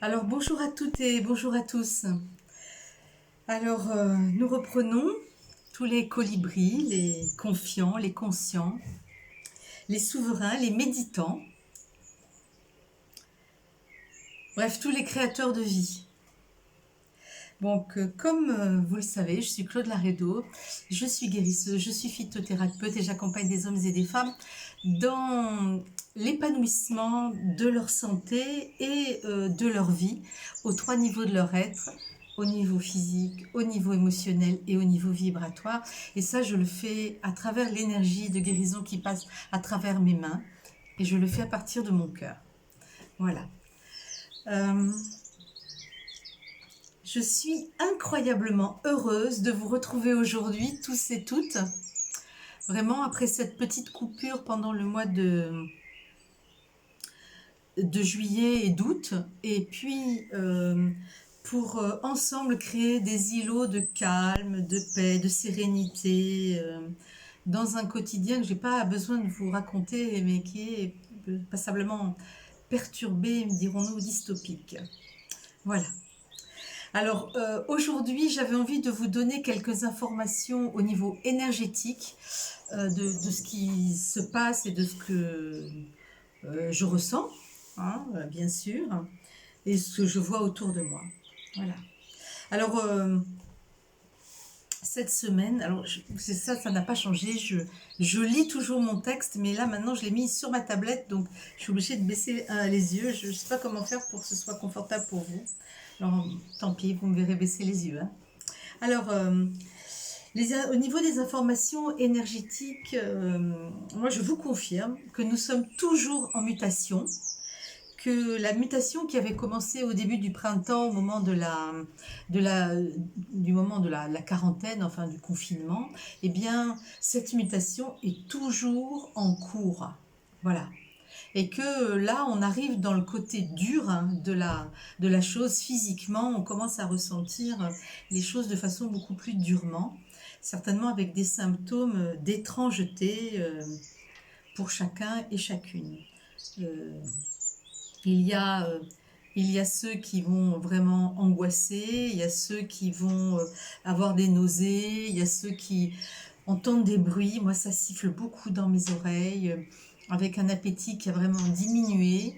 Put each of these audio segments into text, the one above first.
Alors bonjour à toutes et bonjour à tous. Alors nous reprenons tous les colibris, les confiants, les conscients, les souverains, les méditants, bref tous les créateurs de vie. Donc comme vous le savez, je suis Claude Laredo, je suis guérisseuse, je suis phytothérapeute et j'accompagne des hommes et des femmes dans l'épanouissement de leur santé et de leur vie aux trois niveaux de leur être, au niveau physique, au niveau émotionnel et au niveau vibratoire. Et ça, je le fais à travers l'énergie de guérison qui passe à travers mes mains et je le fais à partir de mon cœur. Voilà. Je suis incroyablement heureuse de vous retrouver aujourd'hui, tous et toutes. Vraiment, après cette petite coupure pendant le mois de juillet et d'août, et puis pour ensemble créer des îlots de calme, de paix, de sérénité, dans un quotidien que j'ai pas besoin de vous raconter, mais qui est passablement perturbé, dirons-nous, dystopique. Voilà. Alors aujourd'hui, j'avais envie de vous donner quelques informations au niveau énergétique de ce qui se passe et de ce que je ressens, hein, bien sûr, et ce que je vois autour de moi. Voilà. Alors, cette semaine, alors c'est ça, ça n'a pas changé. Je lis toujours mon texte, mais là maintenant je l'ai mis sur ma tablette, donc je suis obligée de baisser les yeux. Je ne sais pas comment faire pour que ce soit confortable pour vous. Alors, tant pis, vous me verrez baisser les yeux. Hein. Alors, au niveau des informations énergétiques, moi je vous confirme que nous sommes toujours en mutation, que la mutation qui avait commencé au début du printemps, au moment du moment de la quarantaine, enfin du confinement, eh bien cette mutation est toujours en cours. Voilà. Et que là, on arrive dans le côté dur hein, de la chose physiquement, on commence à ressentir les choses de façon beaucoup plus durement, certainement avec des symptômes d'étrangeté pour chacun et chacune. Euh, il y a il y a ceux qui vont vraiment angoisser, il y a ceux qui vont avoir des nausées, il y a ceux qui entendent des bruits. Moi, ça siffle beaucoup dans mes oreilles, avec un appétit qui a vraiment diminué.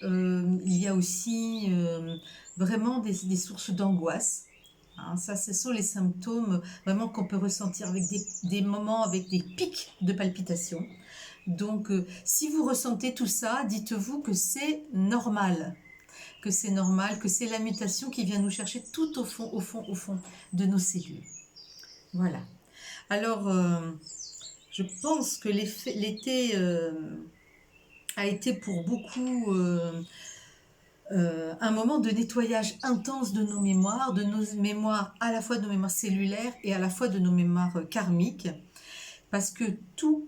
Il y a aussi vraiment des sources d'angoisse. Hein, ça, ce sont les symptômes vraiment qu'on peut ressentir avec des moments, avec des pics de palpitations. Donc, si vous ressentez tout ça, dites-vous que c'est normal, que c'est la mutation qui vient nous chercher tout au fond, au fond, au fond de nos cellules. Voilà. Alors, je pense que l'été a été pour beaucoup un moment de nettoyage intense de nos mémoires, à la fois de nos mémoires cellulaires et à la fois de nos mémoires karmiques, parce que tout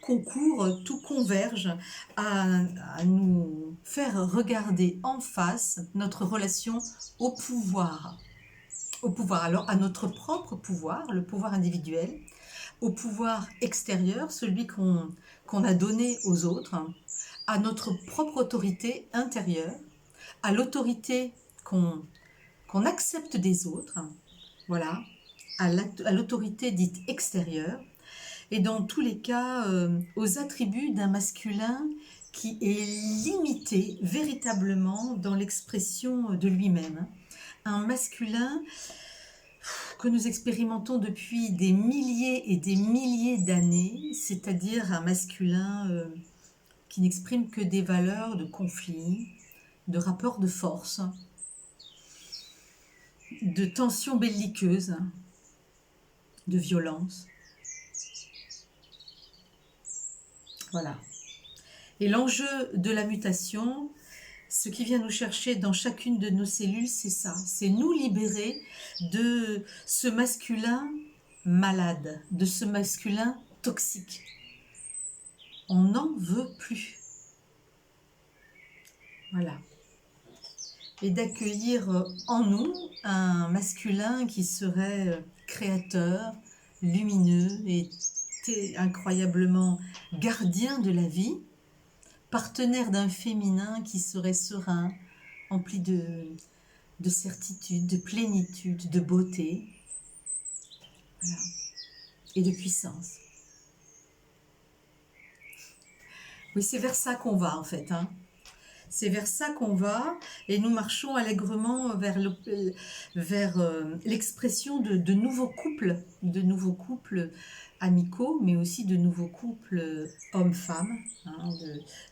concourt, tout converge à nous faire regarder en face notre relation au pouvoir. Au pouvoir, alors à notre propre pouvoir, le pouvoir individuel, au pouvoir extérieur, celui qu'on a donné aux autres, à notre propre autorité intérieure, à l'autorité qu'on accepte des autres, voilà, à l'autorité dite extérieure, et dans tous les cas aux attributs d'un masculin qui est limité véritablement dans l'expression de lui-même. Un masculin que nous expérimentons depuis des milliers et des milliers d'années, c'est-à-dire un masculin qui n'exprime que des valeurs de conflit, de rapport de force, de tensions belliqueuses, de violence. Voilà. Et l'enjeu de la mutation, ce qui vient nous chercher dans chacune de nos cellules, c'est ça, c'est nous libérer de ce masculin malade, de ce masculin toxique. On n'en veut plus. Voilà. Et d'accueillir en nous un masculin qui serait créateur, lumineux et incroyablement gardien de la vie, partenaire d'un féminin qui serait serein, empli de certitude, de plénitude, de beauté, voilà, et de puissance. Oui, c'est vers ça qu'on va en fait, hein. C'est vers ça qu'on va et nous marchons allègrement vers l'expression de nouveaux couples amicaux, mais aussi de nouveaux couples hommes-femmes, hein,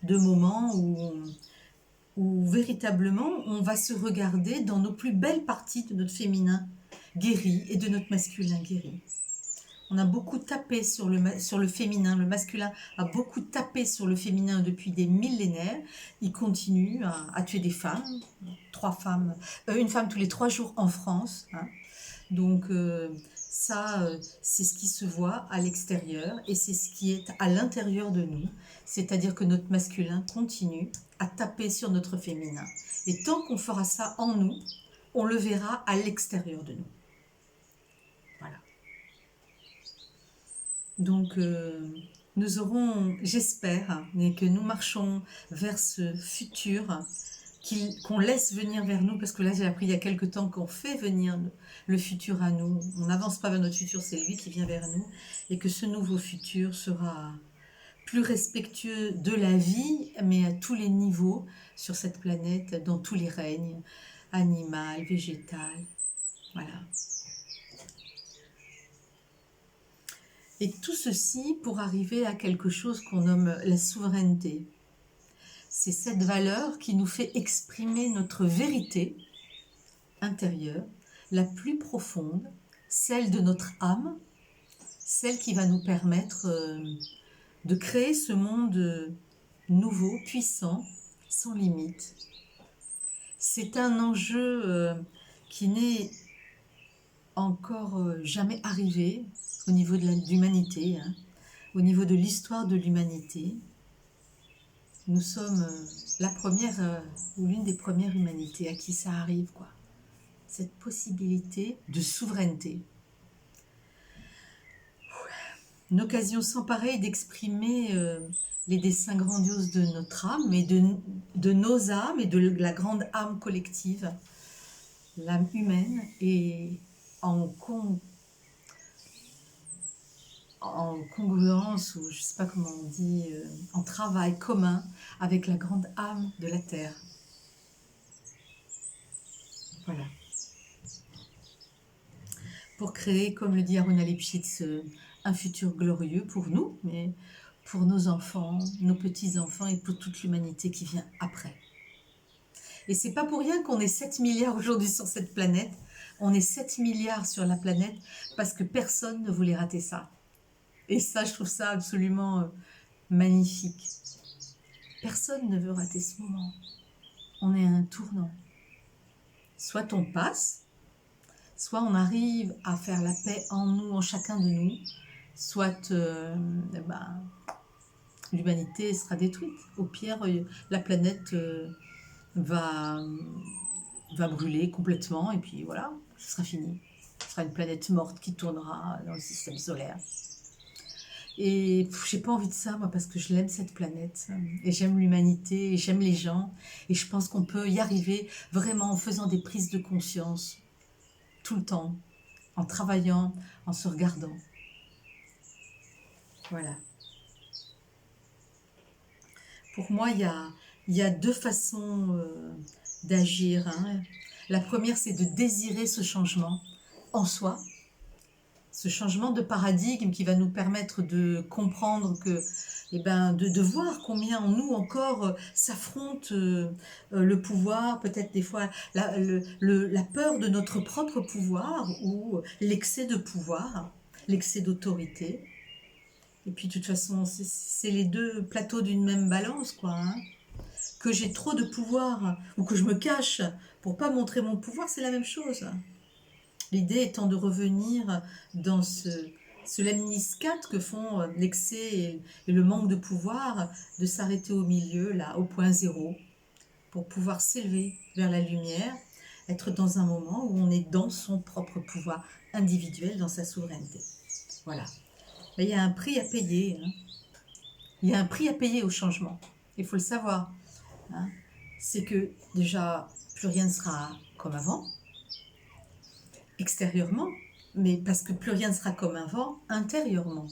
de moments où véritablement on va se regarder dans nos plus belles parties de notre féminin guéri et de notre masculin guéri. On a beaucoup tapé sur le féminin, le masculin a beaucoup tapé sur le féminin depuis des millénaires. Il continue à tuer des femmes, une femme tous les 3 jours en France, hein. Donc ça, c'est ce qui se voit à l'extérieur et c'est ce qui est à l'intérieur de nous. C'est-à-dire que notre masculin continue à taper sur notre féminin. Et tant qu'on fera ça en nous, on le verra à l'extérieur de nous. Voilà. Donc, nous aurons, j'espère, que nous marchons vers ce futur qu'on laisse venir vers nous, parce que là j'ai appris il y a quelque temps qu'on fait venir le futur à nous. On n'avance pas vers notre futur, c'est lui qui vient vers nous, et que ce nouveau futur sera plus respectueux de la vie, mais à tous les niveaux sur cette planète, dans tous les règnes, animal, végétal, voilà. Et tout ceci pour arriver à quelque chose qu'on nomme la souveraineté. C'est cette valeur qui nous fait exprimer notre vérité intérieure, la plus profonde, celle de notre âme, celle qui va nous permettre de créer ce monde nouveau, puissant, sans limite. C'est un enjeu qui n'est encore jamais arrivé au niveau de l'humanité, hein, au niveau de l'histoire de l'humanité. Nous sommes la première ou l'une des premières humanités à qui ça arrive, quoi. Cette possibilité de souveraineté. Une occasion sans pareille d'exprimer les desseins grandioses de notre âme et de nos âmes et de la grande âme collective, l'âme humaine, et en congruence, ou je ne sais pas comment on dit, en travail commun avec la grande âme de la Terre. Voilà. Pour créer, comme le dit Aruna Lipschitz, un futur glorieux pour nous, mais pour nos enfants, nos petits-enfants et pour toute l'humanité qui vient après. Et c'est pas pour rien qu'on est 7 milliards aujourd'hui sur cette planète. On est 7 milliards sur la planète parce que personne ne voulait rater ça. Et ça, je trouve ça absolument magnifique. Personne ne veut rater ce moment. On est à un tournant. Soit on passe, soit on arrive à faire la paix en nous, en chacun de nous, soit l'humanité sera détruite. Au pire, la planète va brûler complètement et puis voilà, ce sera fini. Ce sera une planète morte qui tournera dans le système solaire. Et j'ai pas envie de ça, moi, parce que je l'aime cette planète, et j'aime l'humanité, et j'aime les gens, et je pense qu'on peut y arriver vraiment en faisant des prises de conscience, tout le temps, en travaillant, en se regardant. Voilà. Pour moi, il y a 2 façons d'agir, hein. La première, c'est de désirer ce changement en soi, ce changement de paradigme qui va nous permettre de comprendre que, de voir combien en nous encore s'affronte le pouvoir, peut-être des fois la peur de notre propre pouvoir ou l'excès de pouvoir, l'excès d'autorité. Et puis de toute façon, c'est les 2 plateaux d'une même balance, quoi, hein. Que j'ai trop de pouvoir ou que je me cache pour pas montrer mon pouvoir, c'est la même chose. L'idée étant de revenir dans ce lemniscate que font l'excès et le manque de pouvoir, de s'arrêter au milieu, là, au point zéro, pour pouvoir s'élever vers la lumière, être dans un moment où on est dans son propre pouvoir individuel, dans sa souveraineté. Voilà. Mais il y a un prix à payer, hein. Il y a un prix à payer au changement. Il faut le savoir, hein. C'est que déjà, plus rien ne sera comme avant, extérieurement, mais parce que plus rien ne sera comme avant, intérieurement.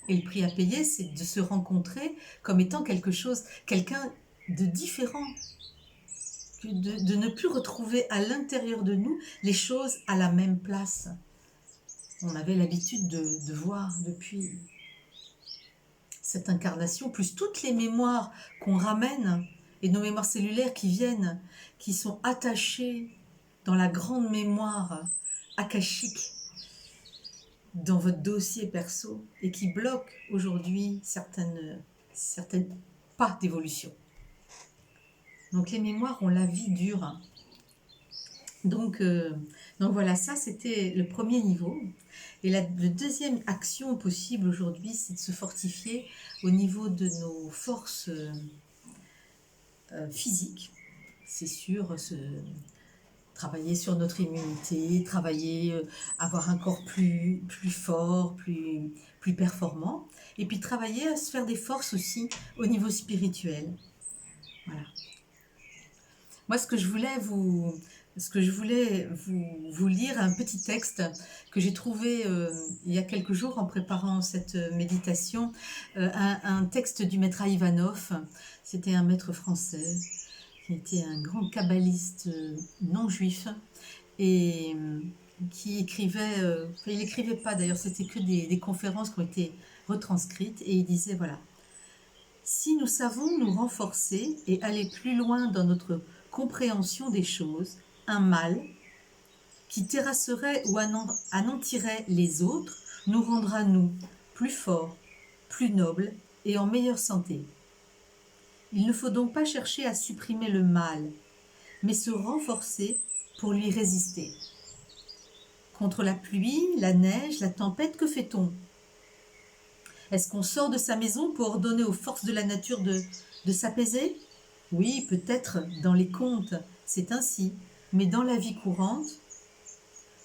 Et le prix à payer, c'est de se rencontrer comme étant quelque chose, quelqu'un de différent, de ne plus retrouver à l'intérieur de nous les choses à la même place. On avait l'habitude de voir depuis cette incarnation, plus toutes les mémoires qu'on ramène, et nos mémoires cellulaires qui viennent, qui sont attachées dans la grande mémoire akashique, dans votre dossier perso, et qui bloquent aujourd'hui certaines pas d'évolution. Donc les mémoires ont la vie dure. Donc voilà, ça c'était le premier niveau. Et la deuxième action possible aujourd'hui, c'est de se fortifier au niveau de nos forces physiques. C'est sûr, travailler sur notre immunité, travailler, avoir un corps plus fort, plus performant. Et puis travailler à se faire des forces aussi au niveau spirituel. Voilà. Moi, ce que je voulais vous lire, un petit texte que j'ai trouvé il y a quelques jours en préparant cette méditation, un texte du maître Ivanov. C'était un maître français qui était un grand kabbaliste non juif et qui écrivait, il n'écrivait pas d'ailleurs, c'était que des conférences qui ont été retranscrites, et il disait voilà, si nous savons nous renforcer et aller plus loin dans notre compréhension des choses, un mal qui terrasserait ou anéantirait les autres nous rendra, nous, plus forts, plus nobles et en meilleure santé. Il ne faut donc pas chercher à supprimer le mal, mais se renforcer pour lui résister. Contre la pluie, la neige, la tempête, que fait-on? Est-ce qu'on sort de sa maison pour ordonner aux forces de la nature de s'apaiser? Oui, peut-être dans les contes, c'est ainsi, mais dans la vie courante,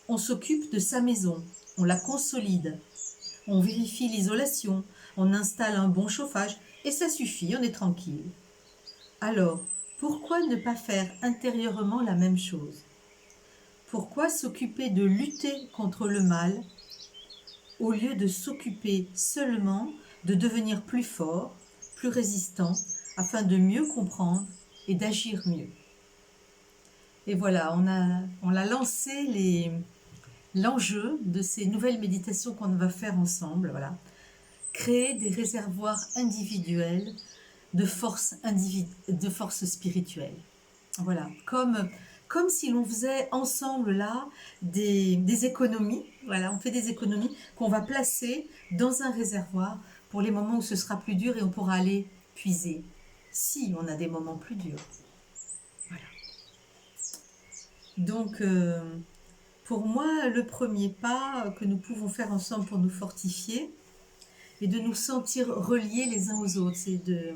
on s'occupe de sa maison, on la consolide, on vérifie l'isolation, on installe un bon chauffage, et ça suffit, on est tranquille. Alors, pourquoi ne pas faire intérieurement la même chose? Pourquoi s'occuper de lutter contre le mal au lieu de s'occuper seulement de devenir plus fort, plus résistant, afin de mieux comprendre et d'agir mieux? Et voilà, on a lancé l'enjeu de ces nouvelles méditations qu'on va faire ensemble. Voilà. Créer des réservoirs individuels de force spirituelle. Voilà, comme si l'on faisait ensemble là des économies. Voilà, on fait des économies qu'on va placer dans un réservoir pour les moments où ce sera plus dur et on pourra aller puiser si on a des moments plus durs. Voilà. Donc, pour moi, le premier pas que nous pouvons faire ensemble pour nous fortifier et de nous sentir reliés les uns aux autres, c'est de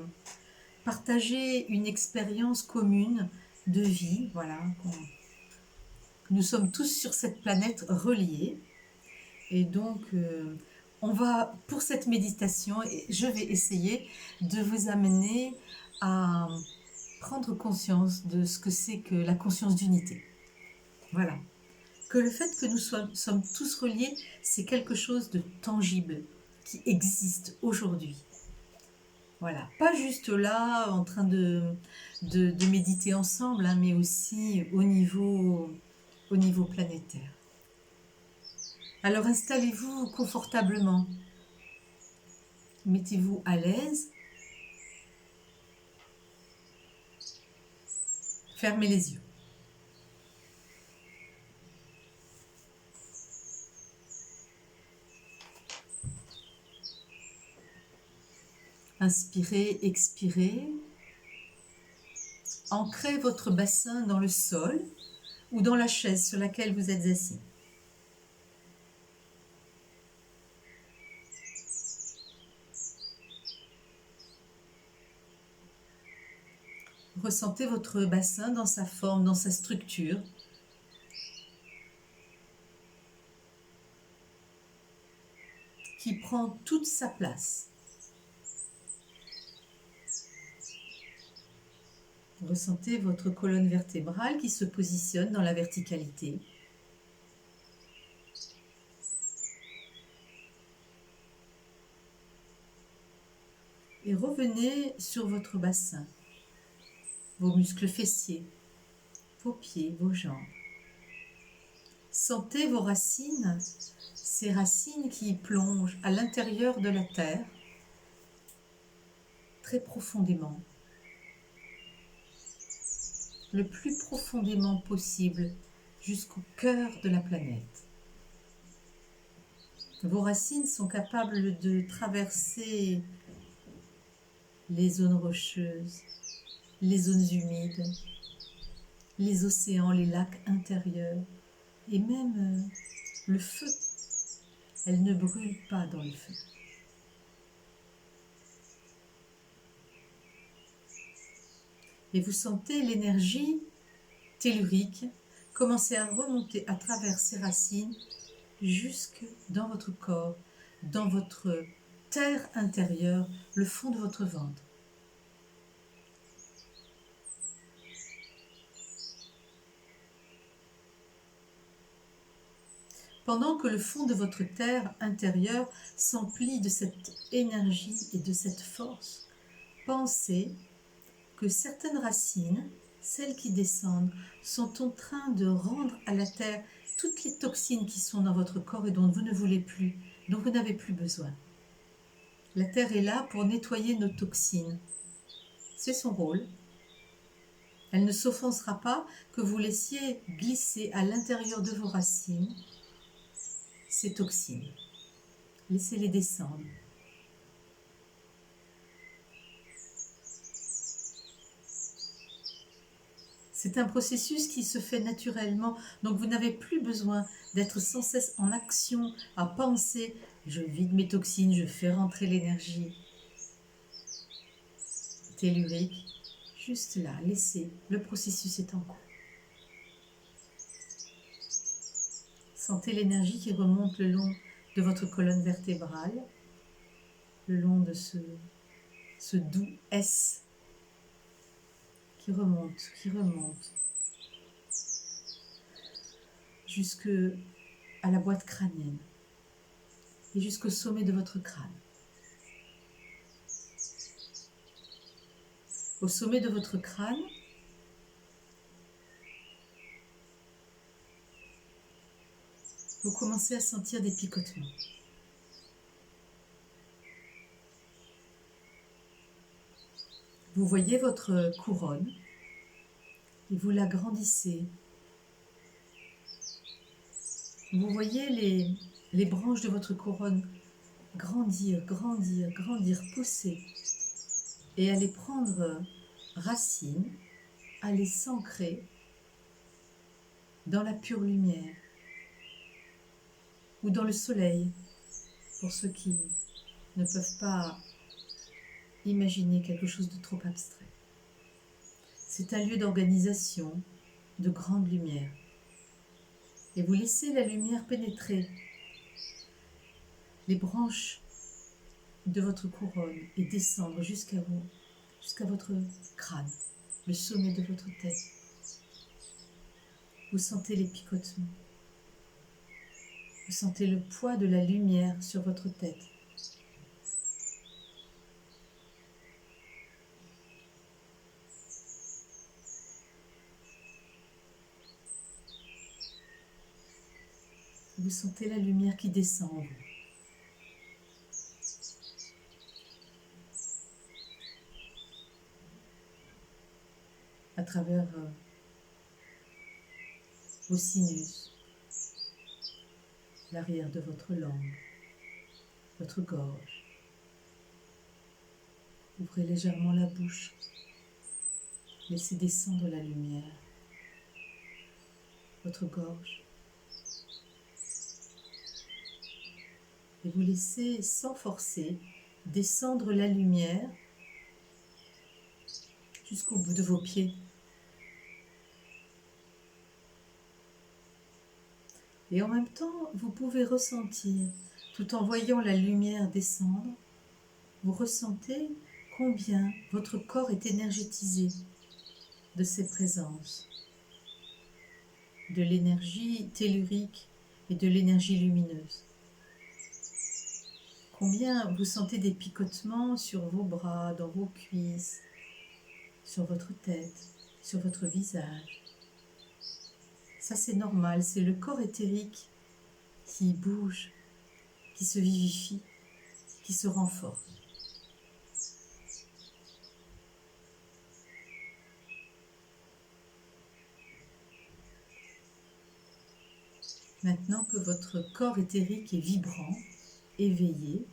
partager une expérience commune de vie. Voilà, nous sommes tous sur cette planète reliés. Et donc, on va, pour cette méditation, je vais essayer de vous amener à prendre conscience de ce que c'est que la conscience d'unité. Voilà. Que le fait que nous sommes tous reliés, c'est quelque chose de tangible qui existe aujourd'hui. Voilà, pas juste là en train de méditer ensemble, hein, mais aussi au niveau planétaire. Alors installez-vous confortablement, mettez-vous à l'aise, fermez les yeux. Inspirez, expirez. Ancrez votre bassin dans le sol ou dans la chaise sur laquelle vous êtes assis. Ressentez votre bassin dans sa forme, dans sa structure. Qui prend toute sa place. Ressentez votre colonne vertébrale qui se positionne dans la verticalité. Et revenez sur votre bassin, vos muscles fessiers, vos pieds, vos jambes. Sentez vos racines, ces racines qui plongent à l'intérieur de la terre, très profondément, le plus profondément possible, jusqu'au cœur de la planète. Vos racines sont capables de traverser les zones rocheuses, les zones humides, les océans, les lacs intérieurs et même le feu. Elles ne brûlent pas dans le feu. Et vous sentez l'énergie tellurique commencer à remonter à travers ces racines jusque dans votre corps, dans votre terre intérieure, le fond de votre ventre. Pendant que le fond de votre terre intérieure s'emplit de cette énergie et de cette force, pensez que certaines racines, celles qui descendent, sont en train de rendre à la terre toutes les toxines qui sont dans votre corps et dont vous ne voulez plus, dont vous n'avez plus besoin. La terre est là pour nettoyer nos toxines. C'est son rôle. Elle ne s'offensera pas que vous laissiez glisser à l'intérieur de vos racines ces toxines. Laissez-les descendre. C'est un processus qui se fait naturellement, donc vous n'avez plus besoin d'être sans cesse en action, à penser « je vide mes toxines, je fais rentrer l'énergie » tellurique. Juste là, laissez, le processus est en cours. Sentez l'énergie qui remonte le long de votre colonne vertébrale, le long de ce doux S qui remonte, jusque à la boîte crânienne et jusqu'au sommet de votre crâne. Au sommet de votre crâne, vous commencez à sentir des picotements. Vous voyez votre couronne et vous l'agrandissez. Vous voyez les branches de votre couronne grandir, pousser et aller prendre racine, aller s'ancrer dans la pure lumière ou dans le soleil, pour ceux qui ne peuvent pas imaginer quelque chose de trop abstrait. C'est un lieu d'organisation, de grande lumière. Et vous laissez la lumière pénétrer les branches de votre couronne et descendre jusqu'à vous, jusqu'à votre crâne, le sommet de votre tête. Vous sentez les picotements. Vous sentez le poids de la lumière sur votre tête. Vous sentez la lumière qui descend en vous. À travers vos sinus, l'arrière de votre langue, votre gorge. Ouvrez légèrement la bouche. Laissez descendre la lumière. Votre gorge. Et vous laissez, sans forcer, descendre la lumière jusqu'au bout de vos pieds. Et en même temps, vous pouvez ressentir, tout en voyant la lumière descendre, vous ressentez combien votre corps est énergétisé. de ces présences, de l'énergie tellurique et de l'énergie lumineuse. Combien vous sentez des picotements sur vos bras, dans vos cuisses, sur votre tête, sur votre visage. Ça c'est normal, c'est le corps éthérique qui bouge, qui se vivifie, qui se renforce. Maintenant que votre corps éthérique est vibrant, éveillé,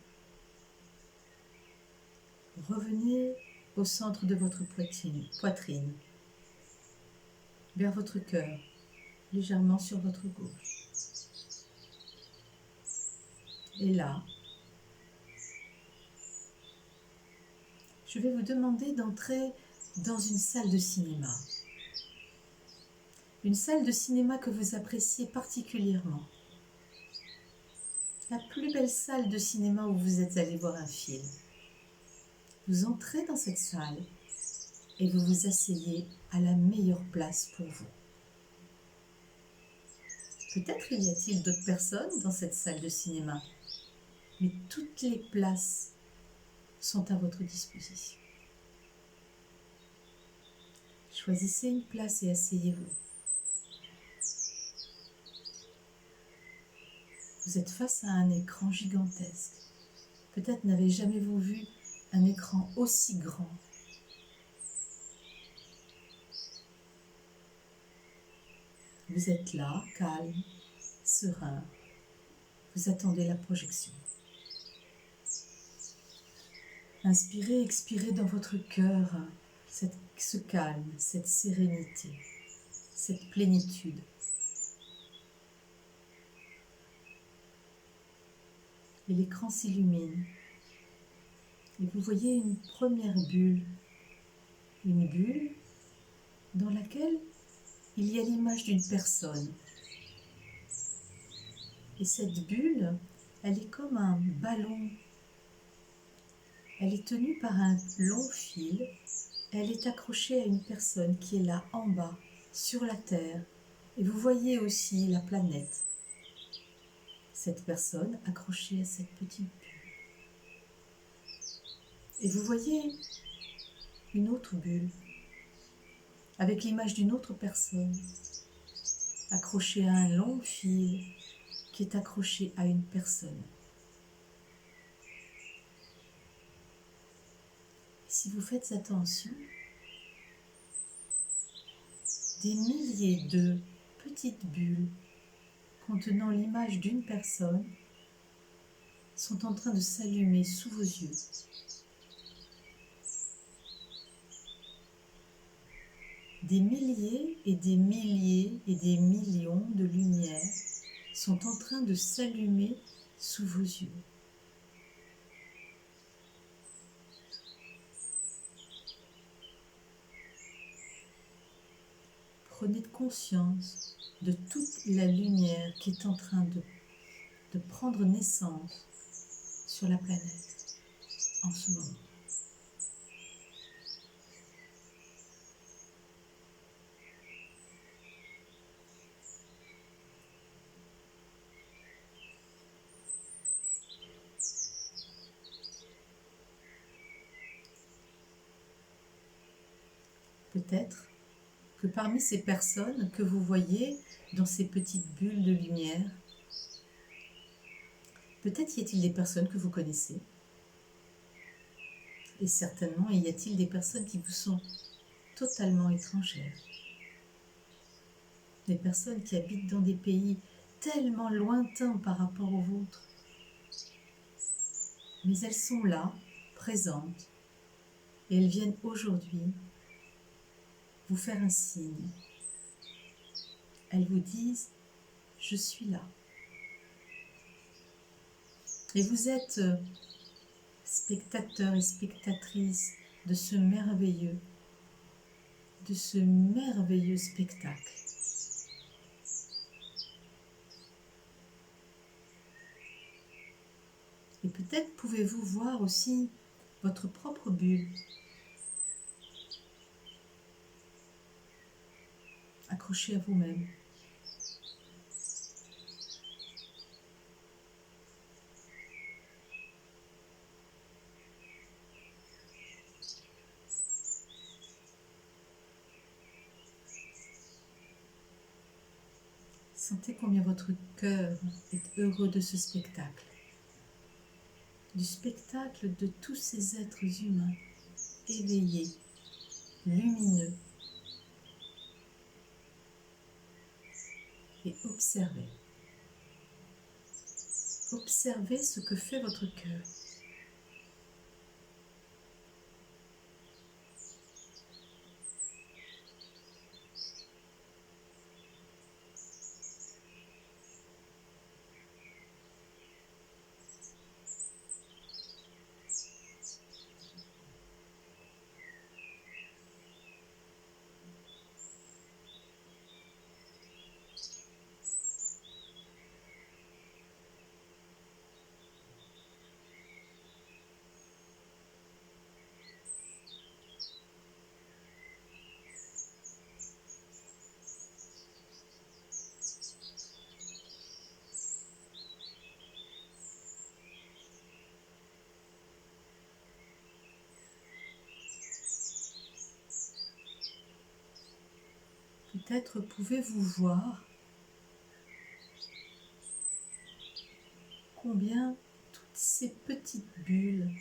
revenez au centre de votre poitrine, vers votre cœur, légèrement sur votre gauche. Et là, je vais vous demander d'entrer dans une salle de cinéma. Une salle de cinéma que vous appréciez particulièrement. La plus belle salle de cinéma où vous êtes allé voir un film. Vous entrez dans cette salle et vous vous asseyez à la meilleure place pour vous. Peut-être y a-t-il d'autres personnes dans cette salle de cinéma, mais toutes les places sont à votre disposition. Choisissez une place et asseyez-vous. Vous êtes face à un écran gigantesque. Peut-être n'avez jamais-vous vu un écran aussi grand. Vous êtes là, calme, serein. Vous attendez la projection. Inspirez, expirez dans votre cœur ce calme, cette sérénité, cette plénitude. Et l'écran s'illumine. Et vous voyez une première bulle. Une bulle dans laquelle il y a l'image d'une personne. Et cette bulle, elle est comme un ballon. Elle est tenue par un long fil. Elle est accrochée à une personne qui est là en bas, sur la Terre. Et vous voyez aussi la planète. Cette personne accrochée à cette petite bulle. Et vous voyez une autre bulle avec l'image d'une autre personne accrochée à un long fil qui est accroché à une personne. Si vous faites attention, des milliers de petites bulles contenant l'image d'une personne sont en train de s'allumer sous vos yeux. Des milliers et des milliers et des millions de lumières sont en train de s'allumer sous vos yeux. Prenez conscience de toute la lumière qui est en train de prendre naissance sur la planète en ce moment. Peut-être que parmi ces personnes que vous voyez dans ces petites bulles de lumière, peut-être y a-t-il des personnes que vous connaissez. Et certainement y a-t-il des personnes qui vous sont totalement étrangères. Des personnes qui habitent dans des pays tellement lointains par rapport aux vôtres. Mais elles sont là, présentes, et elles viennent aujourd'hui vous faire un signe. Elles vous disent « Je suis là ». Et vous êtes spectateurs et spectatrices de ce merveilleux spectacle. Et peut-être pouvez-vous voir aussi votre propre bulle. accroché à vous-même. Sentez combien votre cœur est heureux de ce spectacle, du spectacle de tous ces êtres humains éveillés, lumineux, et observez. Observez ce que fait votre cœur. Peut-être pouvez-vous voir combien toutes ces petites bulles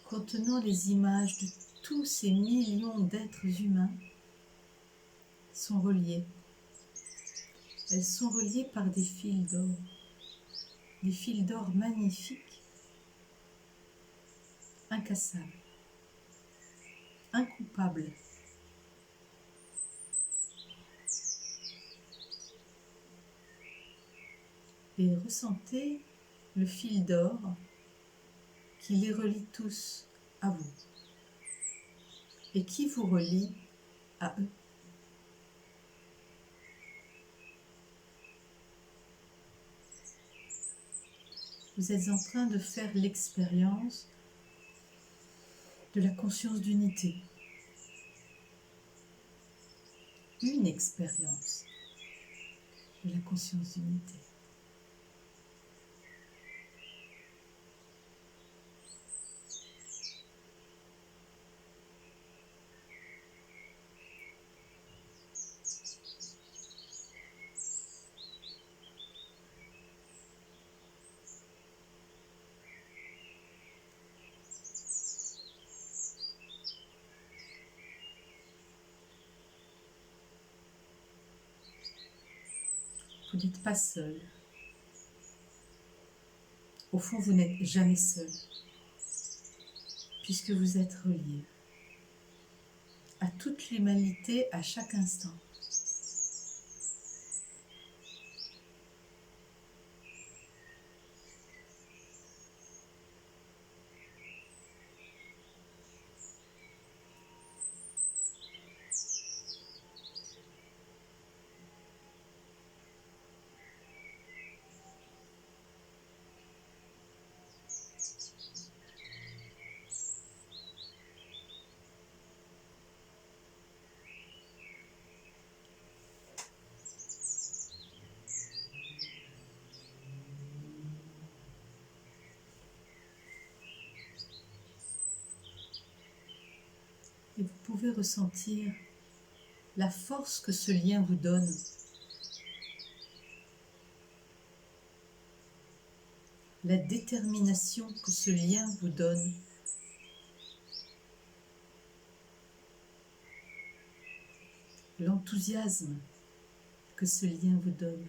contenant les images de tous ces millions d'êtres humains sont reliées. Elles sont reliées par des fils d'or magnifiques, incassables, incoupables. Et ressentez le fil d'or qui les relie tous à vous et qui vous relie à eux. Vous êtes en train de faire l'expérience de la conscience d'unité. Une expérience de la conscience d'unité. Vous n'êtes pas seul. Au fond, vous n'êtes jamais seul, puisque vous êtes relié à toute l'humanité à chaque instant. Et vous pouvez ressentir la force que ce lien vous donne. La détermination que ce lien vous donne. L'enthousiasme que ce lien vous donne.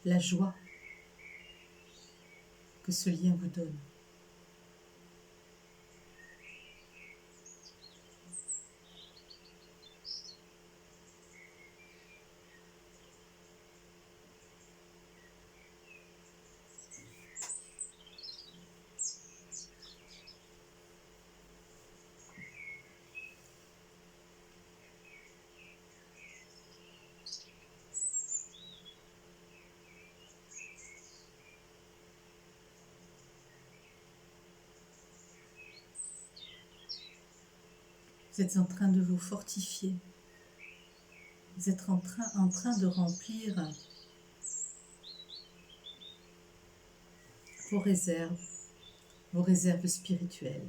La joie que ce lien vous donne. Vous êtes en train de vous fortifier. Vous êtes en train de remplir vos réserves spirituelles.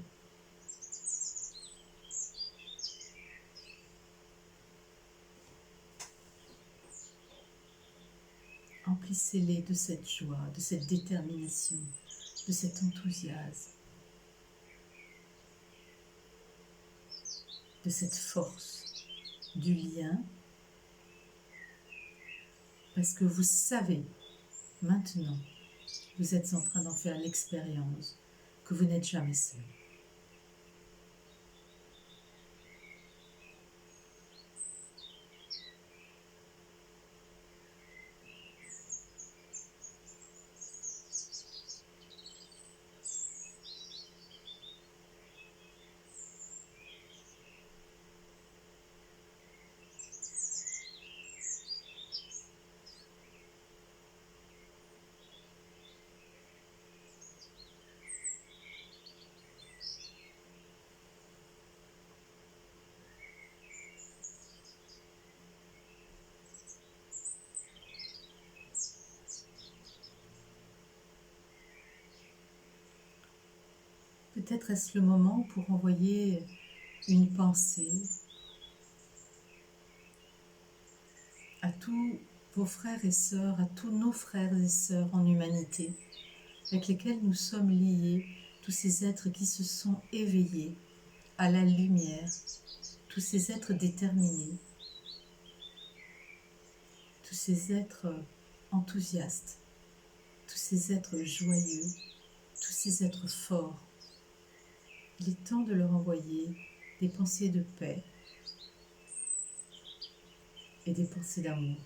Emplissez-les de cette joie, de cette détermination, de cet enthousiasme, de cette force du lien, parce que vous savez maintenant, vous êtes en train d'en faire l'expérience, que vous n'êtes jamais seul. Peut-être est-ce le moment pour envoyer une pensée à tous vos frères et sœurs, à tous nos frères et sœurs en humanité, avec lesquels nous sommes liés, tous ces êtres qui se sont éveillés à la lumière, tous ces êtres déterminés, tous ces êtres enthousiastes, tous ces êtres joyeux, tous ces êtres forts. Il est temps de leur envoyer des pensées de paix et des pensées d'amour.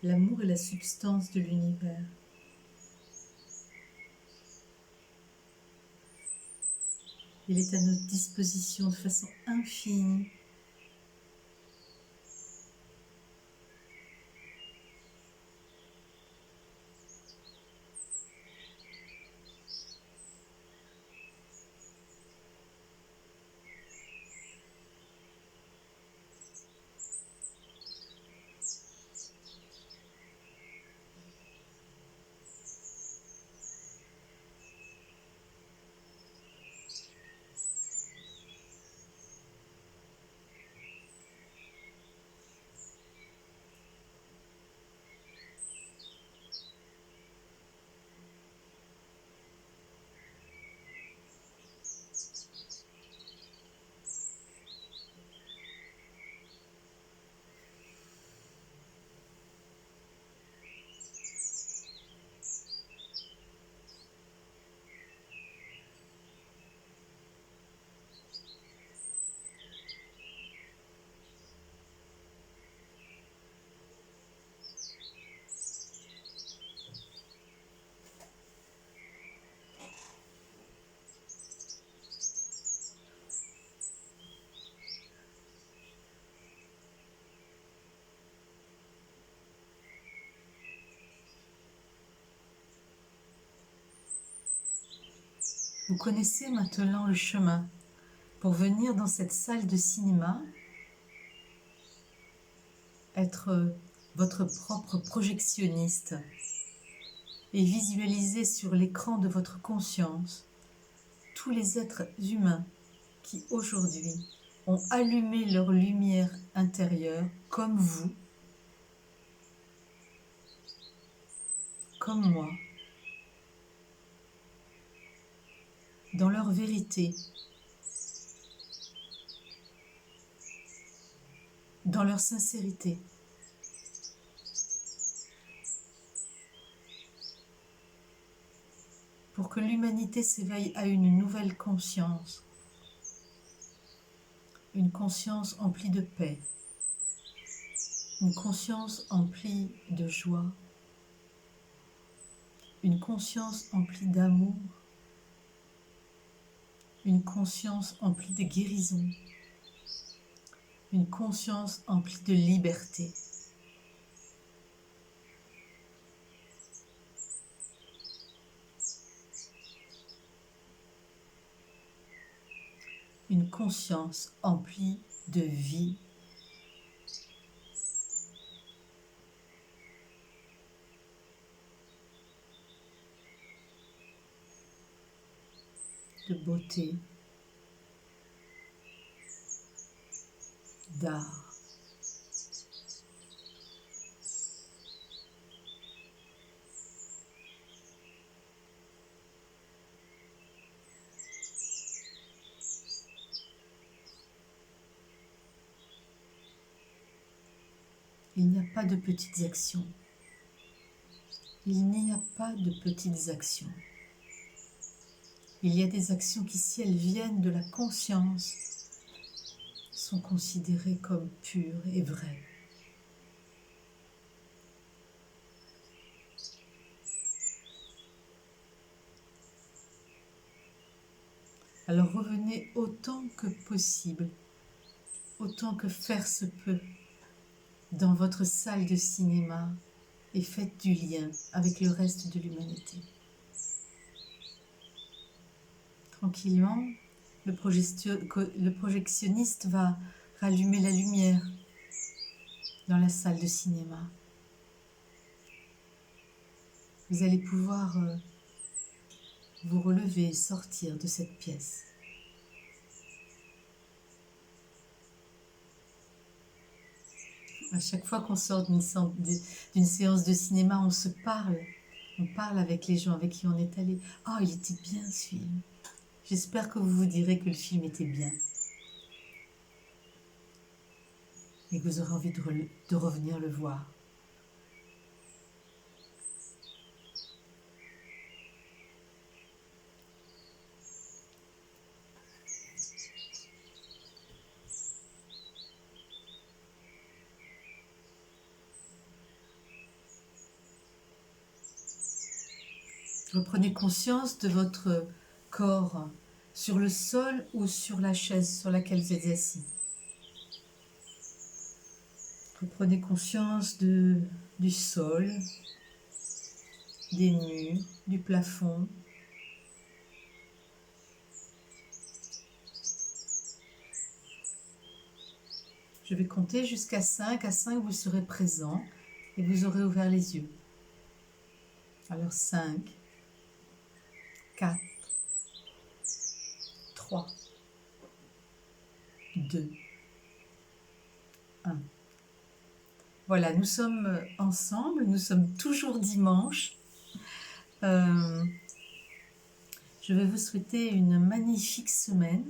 L'amour est la substance de l'univers. Il est à notre disposition de façon infinie. Vous connaissez maintenant le chemin pour venir dans cette salle de cinéma, être votre propre projectionniste et visualiser sur l'écran de votre conscience tous les êtres humains qui aujourd'hui ont allumé leur lumière intérieure comme vous, comme moi, dans leur vérité, dans leur sincérité. Pour que l'humanité s'éveille à une nouvelle conscience, une conscience emplie de paix, une conscience emplie de joie, une conscience emplie d'amour, une conscience emplie de guérison, une conscience emplie de liberté. Une conscience emplie de vie. De beauté, d'art. Il n'y a pas de petites actions. Il n'y a pas de petites actions. Il y a des actions qui, si elles viennent de la conscience, sont considérées comme pures et vraies. Alors revenez autant que possible, autant que faire se peut, dans votre salle de cinéma et faites du lien avec le reste de l'humanité. Tranquillement, le projectionniste va rallumer la lumière dans la salle de cinéma. Vous allez pouvoir vous relever et sortir de cette pièce. À chaque fois qu'on sort d'une séance de cinéma, on se parle. On parle avec les gens avec qui on est allé. « Oh, il était bien ce film. J'espère que vous vous direz que le film était bien. » Et que vous aurez envie de revenir le voir. Reprenez conscience de votre corps sur le sol ou sur la chaise sur laquelle vous êtes assis. Reprenez conscience du sol, des murs, du plafond. Je vais compter jusqu'à 5. À 5, vous serez présent et vous aurez ouvert les yeux. Alors 5, 4, 3, 2, 1. Voilà, nous sommes ensemble, nous sommes toujours dimanche. Je vais vous souhaiter une magnifique semaine.